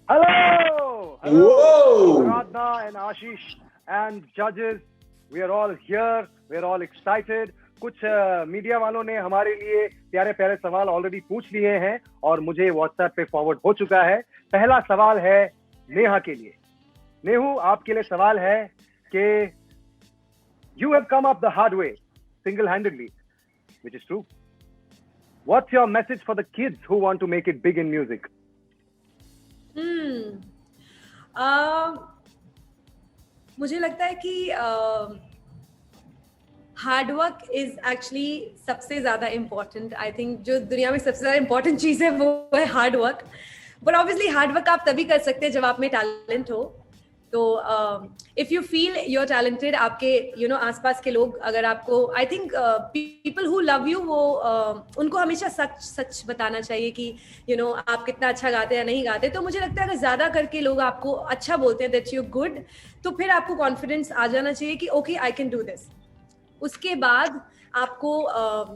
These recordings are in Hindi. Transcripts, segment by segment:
Hello! Hello! Whoa! Aradhna and Ashish and judges, we are all here, we are all excited. कुछ मीडिया वालों ने हमारे लिए प्यारे प्यारे सवाल ऑलरेडी पूछ लिए हैं और मुझे व्हाट्सएप पे फॉरवर्ड हो चुका है. पहला सवाल है नेहा के लिए. नेहू, आपके लिए सवाल है कि you have come up the hard way, single-handedly, which is true. What's your message for the kids who want to make it big in music? मुझे लगता है कि हार्ड वर्क इज एक्चुअली सबसे ज़्यादा इम्पोर्टेंट. आई थिंक जो दुनिया में सबसे ज़्यादा इम्पोर्टेंट चीज़ है वो है hard work. But obviously hard work आप तभी कर सकते हैं जब आप में टैलेंट हो. तो if you feel you are talented, आपके आसपास के लोग अगर आपको, I think people who love you, वो उनको हमेशा सच बताना चाहिए कि आप कितना अच्छा गाते हैं या नहीं गाते. तो मुझे लगता है अगर ज़्यादा करके लोग आपको अच्छा बोलते हैं दैट यू गुड, तो फिर आपको कॉन्फिडेंस आ जाना चाहिए कि okay I can do this. उसके बाद आपको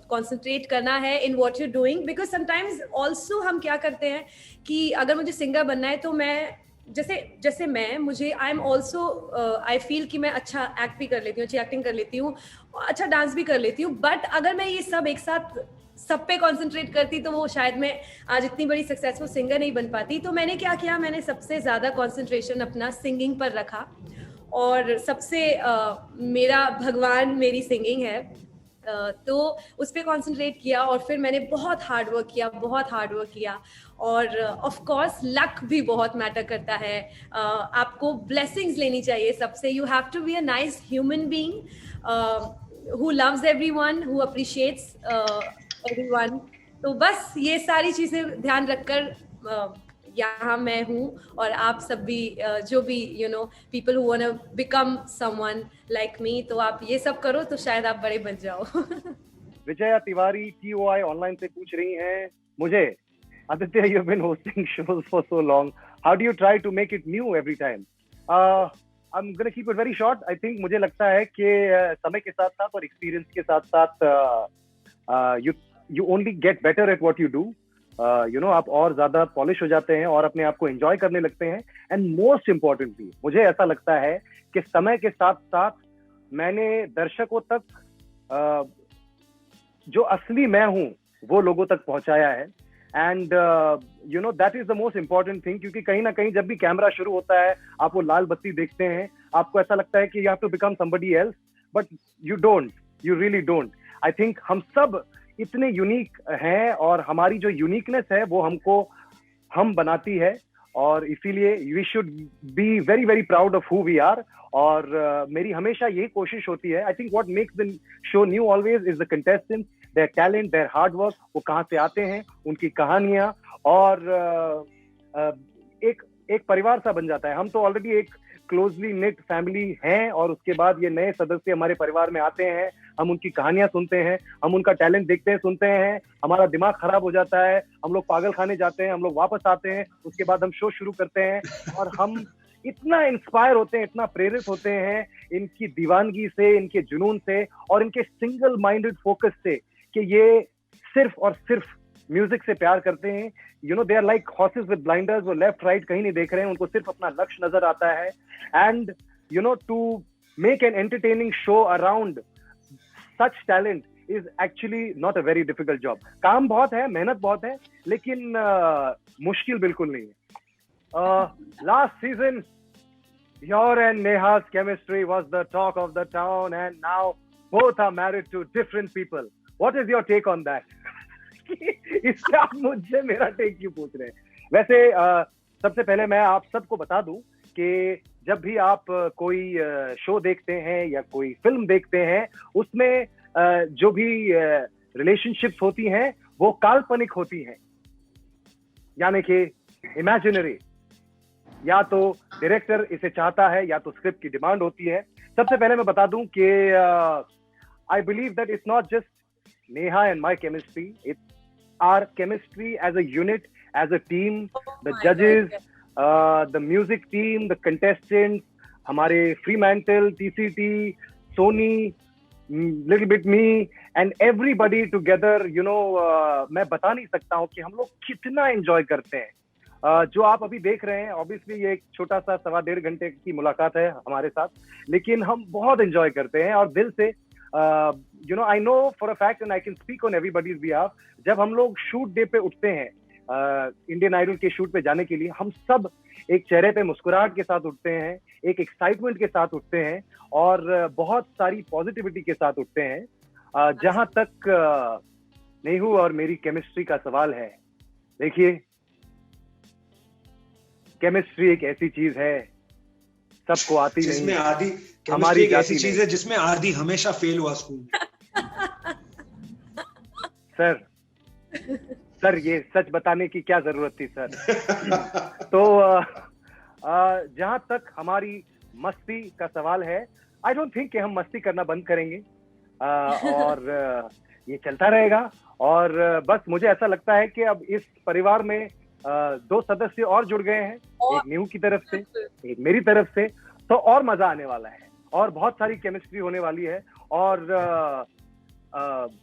कंसंट्रेट करना है in what you doing. Because sometimes also हम क्या करते हैं कि अगर मुझे सिंगर बनना है तो मैं जैसे मुझे I am also I feel कि मैं अच्छा एक्ट भी कर लेती हूँ, अच्छी एक्टिंग कर लेती हूँ, अच्छा डांस भी कर लेती हूँ. बट अगर मैं ये सब एक साथ सब पे कंसंट्रेट करती तो वो शायद मैं आज इतनी बड़ी सक्सेसफुल सिंगर नहीं बन पाती. तो मैंने क्या किया, मैंने सबसे ज़्यादा कंसंट्रेशन अपना सिंगिंग पर रखा और सबसे मेरा भगवान मेरी सिंगिंग है. तो उस पर कॉन्सेंट्रेट किया और फिर मैंने बहुत हार्ड वर्क किया. और ऑफ कोर्स लक भी बहुत मैटर करता है. आपको ब्लेसिंग्स लेनी चाहिए सबसे. You have to be a nice human being who loves everyone, who appreciates everyone. तो बस ये सारी चीज़ें ध्यान रखकर यहाँ मैं हूँ और आप सब भी जो भी people who want to become someone like me, तो आप ये सब करो तो शायद आप बड़े बन जाओ. विजया तिवारी TOI ऑनलाइन से पूछ रही हैं मुझे, Aditya, you have been hosting shows for so long, how do you try to make it new every time? I am gonna keep it very short. I think मुझे लगता है कि समय के साथ साथ और एक्सपीरियंस के साथ साथ you only get better at what you do. आप और ज्यादा पॉलिश हो जाते हैं और अपने आप को एंजॉय करने लगते हैं. एंड मोस्ट इम्पोर्टेंटली मुझे ऐसा लगता है कि समय के साथ साथ मैंने दर्शकों तक जो असली मैं हूं वो लोगों तक पहुंचाया है. And that is the most important thing. क्योंकि कहीं ना कहीं जब भी कैमरा शुरू होता है, आप वो लाल बत्ती देखते हैं, आपको ऐसा लगता है कि you have to become somebody else, but you don't, you really don't. I think हम सब इतने यूनिक हैं और हमारी जो यूनिकनेस है वो हम बनाती है और इसीलिए we should be very very proud of who we are. और मेरी हमेशा यही कोशिश होती है. I think what makes the show new always is the contestants, their talent, their hard work. वो कहाँ से आते हैं, उनकी कहानियां, और एक परिवार सा बन जाता है. हम तो ऑलरेडी एक क्लोजली निट फैमिली हैं और उसके बाद ये नए सदस्य हमारे परिवार में आते हैं, हम उनकी कहानियां सुनते हैं, हम उनका टैलेंट देखते हैं, सुनते हैं, हमारा दिमाग खराब हो जाता है, हम लोग पागल खाने जाते हैं, हम लोग वापस आते हैं, उसके बाद हम शो शुरू करते हैं और हम इतना इंस्पायर होते हैं, इतना प्रेरित होते हैं इनकी दीवानगी से, इनके जुनून से और इनके सिंगल माइंडेड फोकस से कि ये सिर्फ और सिर्फ म्यूजिक से प्यार करते हैं. They are like horses with blinders. वो लेफ्ट राइट कहीं नहीं देख रहे हैं, उनको सिर्फ अपना लक्ष्य नजर आता है. And to make an entertaining show around such talent is actually not a very difficult job. काम बहुत है, मेहनत बहुत है, लेकिन मुश्किल बिल्कुल नहीं है. Last season, your and Neha's chemistry was the talk of the town, and now both are married to different people. What is your take on that? इससे आप मुझसे मेरा टेक क्यों पूछ रहे हैं? वैसे सबसे पहले मैं आप सबको बता दूं कि जब भी आप कोई शो देखते हैं या कोई फिल्म देखते हैं, उसमें जो भी रिलेशनशिप्स होती हैं वो काल्पनिक होती हैं, यानी कि इमेजिनरी. या तो डायरेक्टर इसे चाहता है या तो स्क्रिप्ट की डिमांड होती है. सबसे पहले मैं बता दूं कि I believe that it's not just Neha and my chemistry, it's our chemistry as a unit, as a team, the जजेस, the music team, the contestants, हमारे Fremantle, TCT, Soni, little bit me and everybody together. मैं बता नहीं सकता हूँ कि हम लोग कितना एंजॉय करते हैं. जो आप अभी देख रहे हैं, ऑब्वियसली ये एक छोटा सा 1.25 घंटे की मुलाकात है हमारे साथ, लेकिन हम बहुत एंजॉय करते हैं और दिल से, you know, I know for a fact and I can speak on everybody's behalf, जब हम लोग शूट डे पे उठते हैं, इंडियन आइडल के शूट पे जाने के लिए, हम सब एक चेहरे पे मुस्कुराहट के साथ उठते हैं, एक एक्साइटमेंट के साथ उठते हैं और बहुत सारी पॉजिटिविटी के साथ उठते हैं। जहां तक नेहू और मेरी केमिस्ट्री का सवाल है, देखिए, केमिस्ट्री एक ऐसी चीज है सबको आती नहीं, जिसमें आदि, हमारी एक ऐसी चीज है जिसमें आदि हमेशा फेल हुआ स्कूल में। सर ये सच बताने की क्या जरूरत थी सर। तो जहां तक हमारी मस्ती का सवाल है, आई डोंट थिंक कि हम मस्ती करना बंद करेंगे, और ये चलता रहेगा। और बस मुझे ऐसा लगता है कि अब इस परिवार में 2 सदस्य और जुड़ गए हैं, एक न्यू की तरफ से, एक मेरी तरफ से, तो और मजा आने वाला है और बहुत सारी केमिस्ट्री होने वाली है। और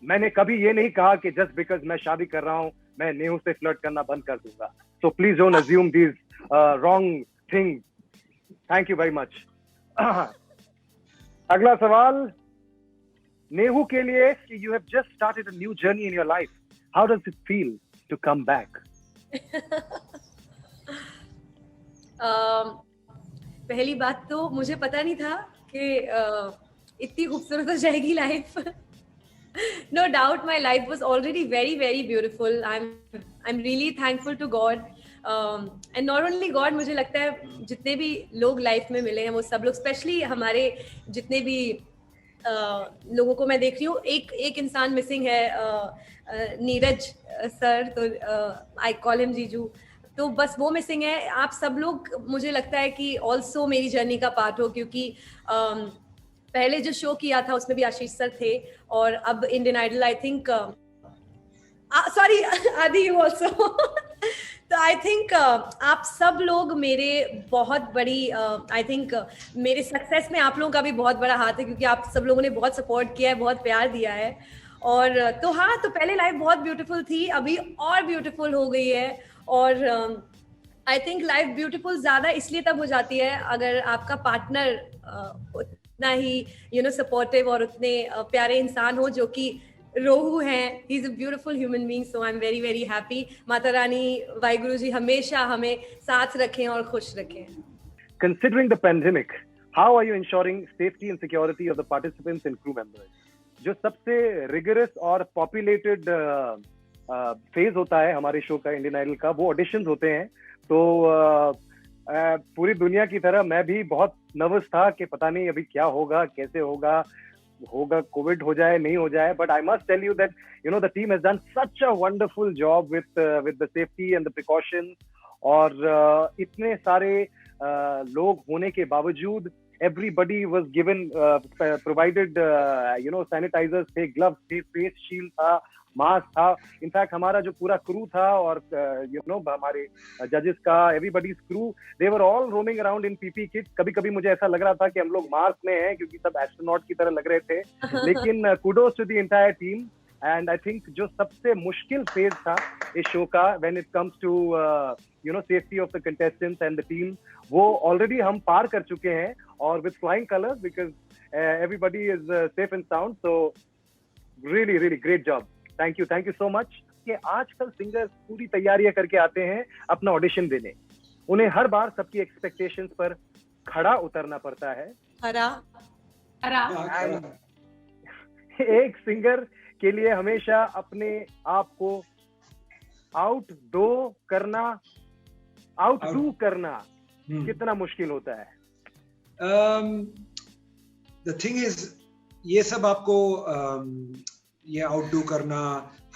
मैंने कभी ये नहीं कहा कि जस्ट बिकॉज मैं शादी कर रहा हूँ मैं नेहू से फ्लर्ट करना बंद कर दूंगा। So please don't assume this wrong thing. Thank you very much. अगला सवाल नेहू के लिए, you have just started a new journey in your life, how does it feel to come back? पहली बात तो मुझे पता नहीं था कि इतनी खूबसूरत हो जाएगी life. No doubt my life was already very very beautiful. I'm really thankful to God, and not only God, मुझे लगता है जितने भी लोग लाइफ में मिले हैं वो सब लोग, स्पेशली हमारे जितने भी लोगों को मैं देख रही हूँ, एक इंसान मिसिंग है, नीरज सर, तो आई कॉल हिम जीजू, तो बस वो मिसिंग है। आप सब लोग मुझे लगता है कि ऑल्सो मेरी जर्नी का पार्ट हो, क्योंकि पहले जो शो किया था उसमें भी आशीष सर थे, और अब Indian Idol I think, sorry Adi you also. तो आई थिंक आप सब लोग मेरे बहुत बड़ी, आई थिंक मेरे सक्सेस में आप लोगों का भी बहुत बड़ा हाथ है, क्योंकि आप सब लोगों ने बहुत सपोर्ट किया है, बहुत प्यार दिया है। और तो हाँ, तो पहले लाइफ बहुत ब्यूटीफुल थी, अभी और ब्यूटीफुल हो गई है। और आई थिंक लाइफ ब्यूटीफुल ज़्यादा इसलिए तब हो जाती है अगर आपका पार्टनर उतना ही सपोर्टिव और उतने प्यारे इंसान हो, जो कि रोहू हैं। He is a beautiful human being, so I am very very happy. Mata Rani, Waheguru ji हमेशा हमें साथ रखें और खुश रखें। Considering the pandemic, how are you ensuring safety and security of the participants and crew members? जो सबसे rigorous और populated फेज होता है हमारे शो का, इंडियन आइडल का, वो ऑडिशंस होते हैं। तो पूरी दुनिया की तरह मैं भी बहुत नर्वस था कि पता नहीं अभी क्या होगा, कैसे होगा, कोविड हो जाए नहीं हो जाए। But I must tell you that the team has done such a wonderful job with the safety and the precautions. और इतने सारे लोग होने के बावजूद everybody was given provided sanitizers थे, ग्लव्स थे, फेस शील्ड था, मास्क था। इनफैक्ट हमारा जो पूरा क्रू था और हमारे जजेस का, everybody's crew, they were all roaming around in PP kits. कभी कभी मुझे ऐसा लग रहा था कि हम लोग मार्स में हैं, क्योंकि सब एस्ट्रोनॉट की तरह लग रहे थे। लेकिन kudos to the entire team, and I think जो सबसे मुश्किल फेज था इस शो का, when it comes to safety of the contestants and the team, वो ऑलरेडी हम पार कर चुके हैं, और with flying colours, because everybody is safe and sound. So really really great job, thank you so much. कि आजकल सिंगर्स पूरी तैयारियां करके आते हैं अपना ऑडिशन देने, उन्हें हर बार सबकी एक्सपेक्टेशंस पर खड़ा उतरना पड़ता है। एक सिंगर के लिए हमेशा अपने आप को आउटडू करना कितना मुश्किल होता है? The thing is, ये सब आपको ये आउटडू करना,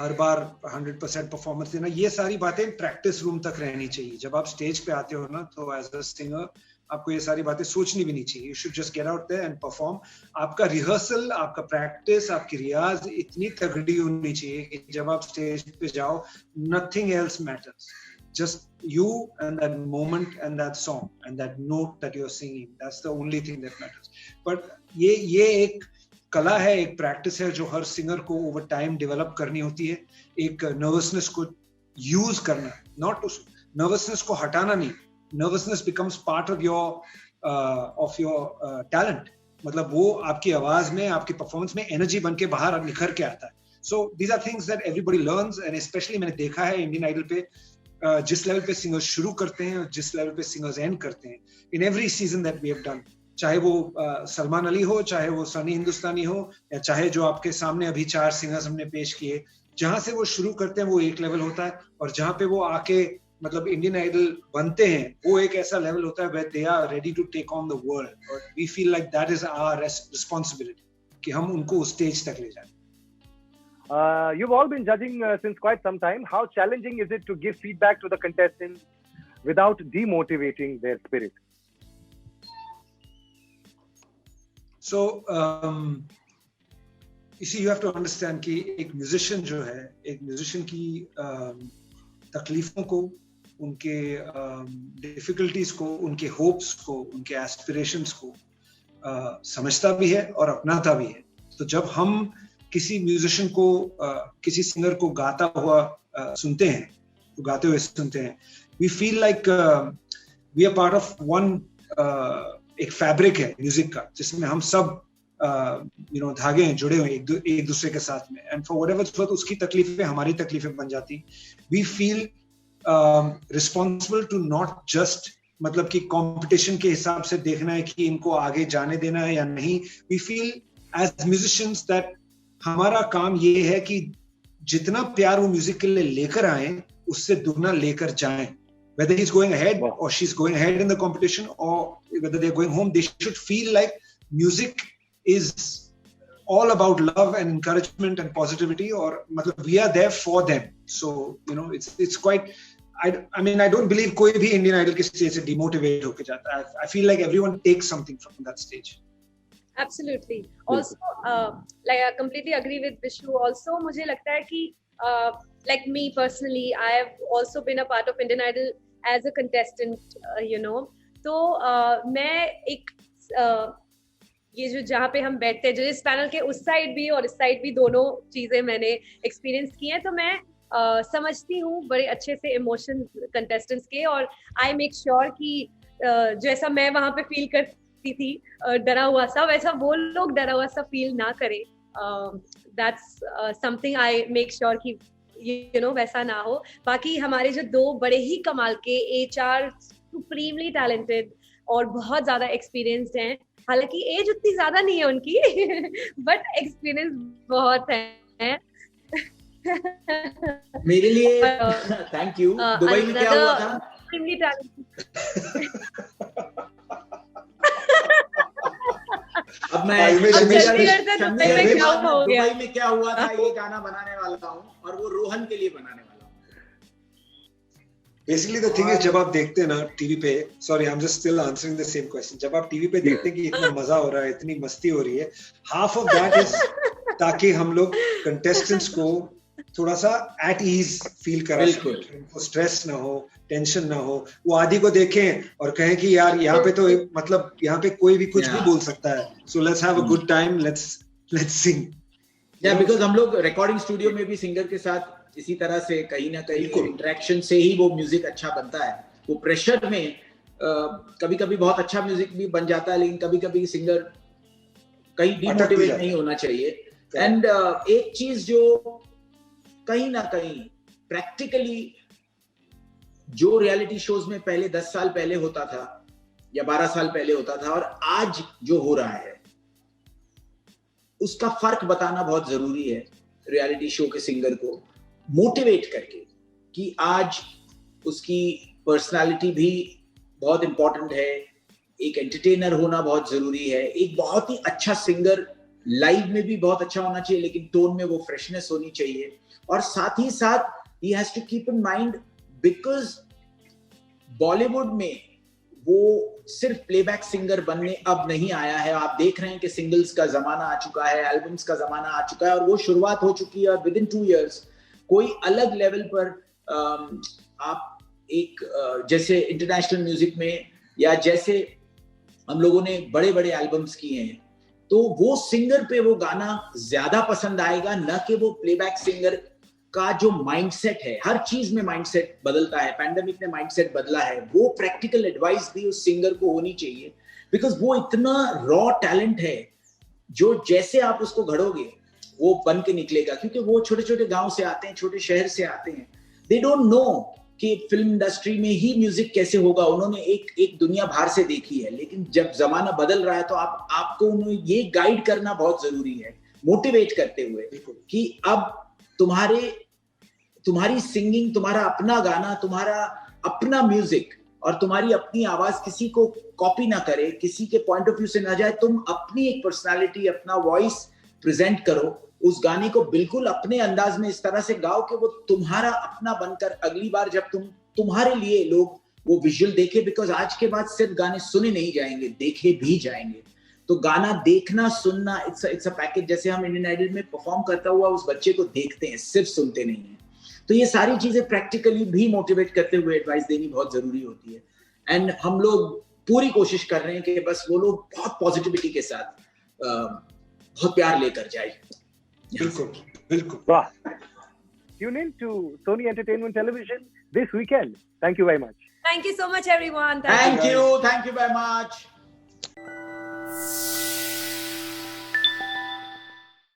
हर बार 100% परफॉर्मेंस देना, ये सारी बातें प्रैक्टिस रूम तक रहनी चाहिए। जब आप स्टेज पे आते हो ना, तो एज अ सिंगर आपको ये सारी बातें सोचनी भी नहीं चाहिए। You should just get out there and perform. आपका रिहर्सल, आपका प्रैक्टिस, आपकी रियाज इतनी तगड़ी होनी चाहिए कि जब आप स्टेज पे जाओ, nothing else matters, just you and that moment and that song and that note that you're singing, that's the only thing that matters. But ये एक कला है, एक प्रैक्टिस है जो हर सिंगर को ओवर टाइम डेवलप करनी होती है। एक नर्वसनेस को यूज करना, नॉट नर्वसनेस को हटाना नहीं, nervousness becomes part of your talent, मतलब वो आपकी आवाज में, आपकी परफॉर्मेंस में एनर्जी बन के बाहर निखर के आता है. So these are things that everybody learns, and specially मैंने देखा है इंडियन आइडल पे जिस लेवल पे सिंगर्स शुरू करते हैं और जिस लेवल पे सिंगर्स एंड करते हैं, in every season that we have done, चाहे वो सलमान अली हो, चाहे वो सनी हिंदुस्तानी हो, या चाहे जो आपके सामने अभी 4 सिंगर्स हमने पेश किए, जहां से वो शुरू करते हैं वो एक लेवल होता है, और जहां पे वो आके मतलब इंडियन आइडल बनते हैं वो एक ऐसा लेवल होता है where they are ready to take on the world, और we feel like that is our responsibility कि हम उनको उस स्टेज तक ले जाएं. You've all been judging since quite some time. How challenging is it to give feedback to the contestants without demotivating their spirit? So you see, you have to understand कि एक म्यूजिशियन जो है, एक म्यूजिशियन की तकलीफों को, उनके डिफिकल्टीज को, उनके होप्स को, उनके एस्पिरेशंस को समझता भी है और अपनाता भी है. तो जब हम किसी म्यूजिशियन को, किसी सिंगर को गाता हुआ सुनते हैं, तो गाते हुए सुनते हैं, we feel like we are part of one, एक फैब्रिक है म्यूजिक का जिसमें हम सब धागे हैं जुड़े हुए एक दूसरे के साथ में, एंड फॉर व्हाटएवर उसकी तकलीफें हमारी तकलीफें बन जाती. We feel responsible to not just मतलब कि कंपटीशन के हिसाब से देखना है कि इनको आगे जाने देना है या नहीं. We feel as musicians that हमारा काम ये है कि जितना प्यार वो म्यूजिक के लिए लेकर आए उससे दुगना लेकर जाएं. Whether he's going ahead or she's going ahead in the competition, or whether they're going home, they should feel like music is all about love and encouragement and positivity, or we are there for them. So it's quite, I mean I don't believe कोई भी Indian Idol के stage से demotivate होके जाता है. I feel like everyone takes something from that stage. Absolutely. Also, like I completely agree with Vishu. Also, मुझे लगता है कि like me personally, I have also been a part of Indian Idol as a contestant, तो मैं एक ये जो जहाँ पे हम बैठते हैं, जो इस पैनल के उस साइड भी और इस साइड भी, दोनों चीजें मैंने एक्सपीरियंस की हैं, तो मैं समझती हूँ बड़े अच्छे से इमोशन कंटेस्टेंट्स के, और आई मेक श्योर कि जैसा मैं वहाँ पे फील करती थी डरा हुआ सा, वैसा वो लोग डरा हुआ सा फील ना करें. That's something I make sure कि वैसा ना हो. बाकी हमारे जो 2 बड़े ही कमाल के HR, सुप्रीमली टैलेंटेड और बहुत ज्यादा एक्सपीरियंस्ड हैं, हालांकि एज उतनी ज्यादा नहीं है उनकी बट एक्सपीरियंस बहुत है. मेरे लिए थैंक यू. दुबई में क्या हुआ था? Supremely talented. अब मैं दुबई में क्या हुआ था ये गाना बनाने वाला हूँ, और वो रोहन के लिए बनाने वाला हूँ. Basically the thing is, जब आप देखते हैं ना टीवी पे, sorry I'm just still answering the same question, जब आप टीवी पे देखते हैं कि इतना मजा हो रहा है, इतनी मस्ती हो रही है, half of that is ताकि हम लोग contestants को थोड़ा सा at ease feel करा सकें, उनको स्ट्रेस ना हो, टेंशन ना हो. वो आदि को देखें और कहें कि यार यहाँ पे तो मतलब यहाँ पे कोई भी कुछ भी बोल सकता है, so let's have a good time, let's sing. Yeah, because हम लोग रिकॉर्डिंग स्टूडियो में भी सिंगर के साथ इसी तरह से कहीं ना कहीं इंटरेक्शन से ही वो म्यूजिक अच्छा बनता है. वो प्रेशर में कभी कभी बहुत अच्छा म्यूजिक भी बन जाता है, लेकिन कभी कभी सिंगर कहीं डिमोटिवेट नहीं होना चाहिए. एंड एक चीज जो कहीं ना कहीं प्रैक्टिकली जो रियलिटी शोज में पहले 10 साल पहले होता था या 12 साल पहले होता था, और आज जो हो रहा है, उसका फर्क बताना बहुत जरूरी है. रियलिटी शो के सिंगर को मोटिवेट करके कि आज उसकी पर्सनालिटी भी बहुत इंपॉर्टेंट है, एक एंटरटेनर होना बहुत जरूरी है, एक बहुत ही अच्छा सिंगर लाइव में भी बहुत अच्छा होना चाहिए, लेकिन टोन में वो फ्रेशनेस होनी चाहिए. और साथ ही साथ ही has to keep in mind, because Bollywood में वो सिर्फ प्लेबैक सिंगर बनने अब नहीं आया है. आप देख रहे हैं कि सिंगल्स का जमाना आ चुका है, एल्बम्स का जमाना आ चुका है, और वो शुरुआत हो चुकी है. विद इन 2 years कोई अलग लेवल पर आप एक जैसे इंटरनेशनल म्यूजिक में, या जैसे हम लोगों ने बड़े बड़े एल्बम्स किए हैं, तो वो सिंगर पे वो गाना ज्यादा पसंद आएगा, न कि वो प्लेबैक सिंगर का जो माइंडसेट है, हर चीज में माइंडसेट बदलता है, पैंडेमिक ने माइंडसेट बदला है, वो प्रैक्टिकल एडवाइस भी उस सिंगर को होनी चाहिए, बिकॉज वो इतना रॉ टैलेंट है जो जैसे आप उसको घड़ोगे वो बन के निकलेगा, क्योंकि वो छोटे छोटे गांव से आते हैं, छोटे शहर से आते हैं, दे डोंट नो कि फिल्म इंडस्ट्री में ही म्यूजिक कैसे होगा, उन्होंने एक दुनिया बाहर से देखी है, लेकिन जब जमाना बदल रहा है तो आपको उन्हें ये गाइड करना बहुत जरूरी है, मोटिवेट करते हुए कि अब तुम्हारी सिंगिंग, तुम्हारा अपना गाना, तुम्हारा अपना म्यूजिक और तुम्हारी अपनी आवाज किसी को कॉपी ना करे, किसी के पॉइंट ऑफ व्यू से ना जाए, तुम अपनी एक पर्सनालिटी, अपना वॉइस प्रेजेंट करो, उस गाने को बिल्कुल अपने अंदाज में इस तरह से गाओ कि वो तुम्हारा अपना बनकर अगली बार जब तुम्हारे लिए लोग वो विजुअल देखे, बिकॉज आज के बाद सिर्फ गाने सुने नहीं जाएंगे, देखे भी जाएंगे। तो गाना देखना, सुनना, इट्स अ पैकेज। जैसे हम इंडियन आइडल में परफॉर्म करता हुआ उस बच्चे को देखते हैं, सिर्फ सुनते नहीं हैं। तो ये सारी चीजें प्रैक्टिकली भी मोटिवेट करते हुए एडवाइस देनी बहुत जरूरी होती है। एंड हम लोग पूरी कोशिश कर रहे हैं कि बस वो लोग बहुत पॉजिटिविटी के साथ बहुत प्यार लेकर जाए। बिल्कुल बिल्कुल। वाह। Tune in to Sony Entertainment Television this weekend. Thank you very much. Thank you so much, everyone. Thank you very much.